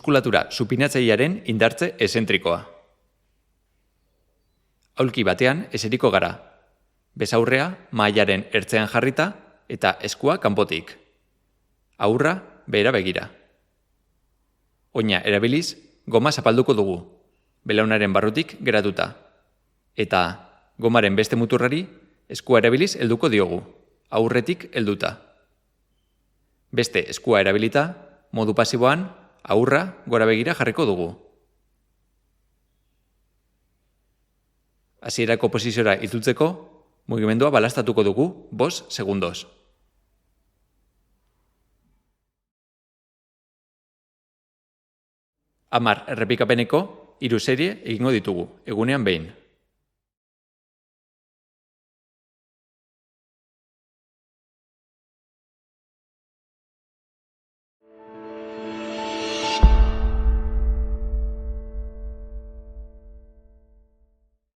muskulatura supinatzailearen indartze ezentrikoa. Aulki batean eseriko gara. Besaurrea mahailaren ertzean jarrita eta eskua kanpotik. Ahurra behera begira. Oina erabiliz, goma zapalduko dugu, belaunaren barrutik geratuta. Eta gomaren beste muturrari eskua erabiliz helduko diogu, ahurretik helduta. Beste eskua erabilita, modu pasiboan, ahurra gora begira jarriko dugu. Hasierako posiziora itzultzeko, mugimendua balastatuko dugu 5 segundos. 10 errepikapeneko 3 serie egingo ditugu, egunean behin.